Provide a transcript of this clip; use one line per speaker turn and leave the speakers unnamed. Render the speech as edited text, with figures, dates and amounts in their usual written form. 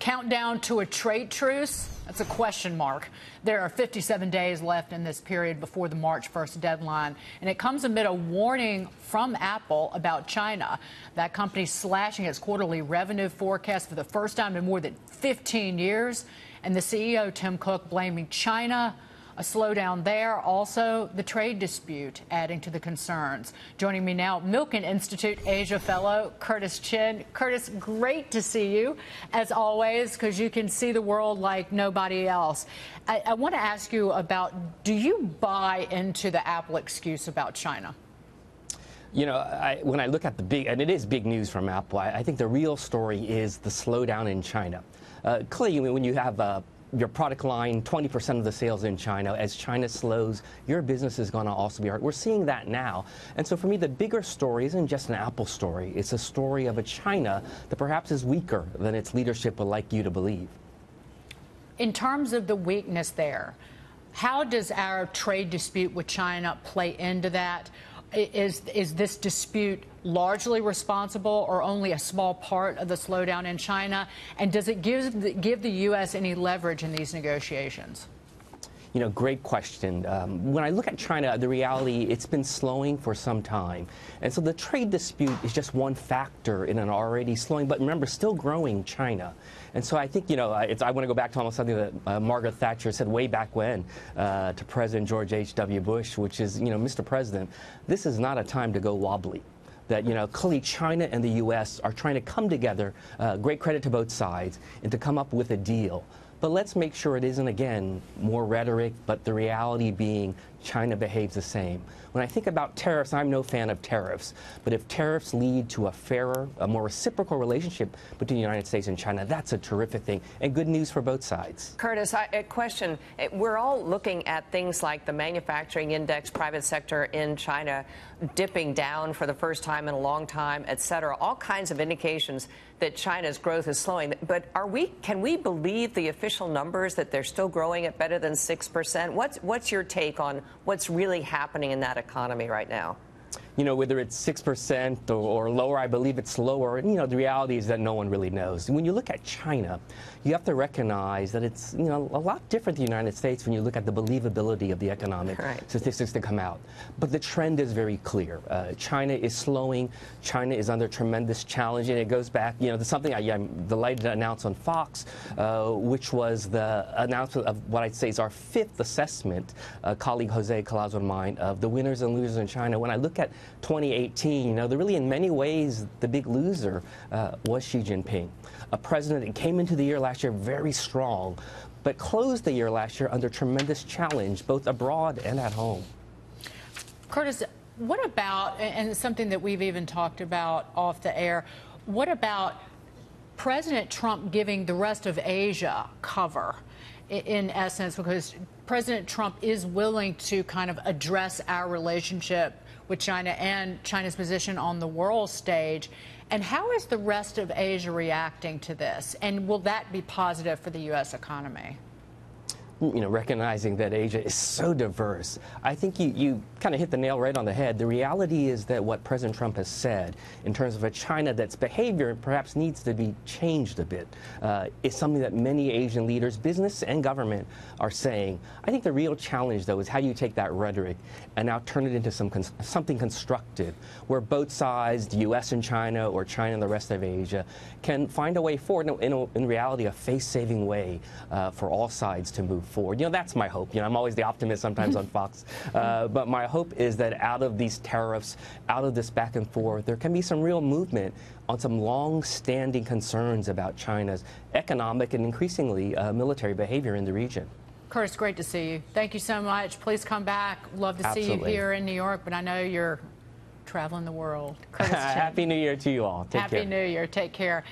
Countdown to a trade truce? That's a question mark. There are 57 days left in this period before the March 1st deadline, and it comes amid a warning from Apple about China. That company slashing its quarterly revenue forecast for the first time in more than 15 years, and the CEO, Tim Cook, blaming China. A slowdown there. Also, the trade dispute adding to the concerns. Joining me now, Milken Institute Asia Fellow, Curtis Chin. Curtis, great to see you, as always, because you can see the world like nobody else. I want to ask you about, do you buy into the Apple excuse about China?
You know, when I look at the big, and it is big news from Apple, I think the real story is the slowdown in China. Clearly, when you have your product line, 20% of the sales in China. As China slows, your business is going to also be hurt. We're seeing that now. And so for me, the bigger story isn't just an Apple story. It's a story of a China that perhaps is weaker than its leadership would like you to believe.
In terms of the weakness there, how does our trade dispute with China play into that? Is this dispute largely responsible or only a small part of the slowdown in China? And does it give the U.S. any leverage in these negotiations?
You know, great question. When I look at China, the reality, it's been slowing for some time. And so the trade dispute is just one factor in an already slowing, but remember, still growing China. And so I think, you know, I want to go back to almost something that Margaret Thatcher said way back when to President George H.W. Bush, which is, you know, Mr. President, this is not a time to go wobbly. That, you know, clearly China and the U.S. are trying to come together, great credit to both sides, and to come up with a deal. But let's make sure it isn't, again, more rhetoric, but the reality being China behaves the same. When I think about tariffs, I'm no fan of tariffs. But if tariffs lead to a fairer, a more reciprocal relationship between the United States and China, that's a terrific thing and good news for both sides.
Curtis, a question. We're all looking at things like the manufacturing index, private sector in China dipping down for the first time in a long time, et cetera. All kinds of indications that China's growth is slowing. But can we believe the official numbers that they're still growing at better than 6%? What's your take on what's really happening in that economy right now?
You know, whether it's 6% or lower, I believe it's lower. And, you know, the reality is that no one really knows. When you look at China, you have to recognize that it's, you know, a lot different than the United States when you look at the believability of the economic statistics that come out. But the trend is very clear. China is slowing. China is under tremendous challenge. And it goes back, you know, to something I'm delighted to announce on Fox, which was the announcement of what I'd say is our fifth assessment, colleague Jose Colazo and mine, of the winners and losers in China. When I look at 2018, you know, really in many ways the big loser was Xi Jinping, a president that came into the year last year very strong, but closed the year last year under tremendous challenge, both abroad and at home.
Curtis, what about, and it's something that we've even talked about off the air, what about President Trump giving the rest of Asia cover, in essence, because President Trump is willing to kind of address our relationship with China and China's position on the world stage. And how is the rest of Asia reacting to this? And will that be positive for the U.S. economy?
You know, recognizing that Asia is so diverse, I think you kind of hit the nail right on the head. The reality is that what President Trump has said in terms of a China that's behavior perhaps needs to be changed a bit is something that many Asian leaders, business and government, are saying. I think the real challenge, though, is how do you take that rhetoric and now turn it into something constructive, where both sides, the U.S. and China, or China and the rest of Asia, can find a way forward, in reality, a face-saving way for all sides to move forward. You know, that's my hope. You know, I'm always the optimist sometimes on Fox. But my hope is that out of these tariffs, out of this back and forth, there can be some real movement on some long-standing concerns about China's economic and increasingly military behavior in the region.
Curtis, great to see you. Thank you so much. Please come back. Love to see you here in New York, but I know you're traveling the world. Curtis Chin.
Happy New Year to you all. Take care.
Happy New Year. Take care.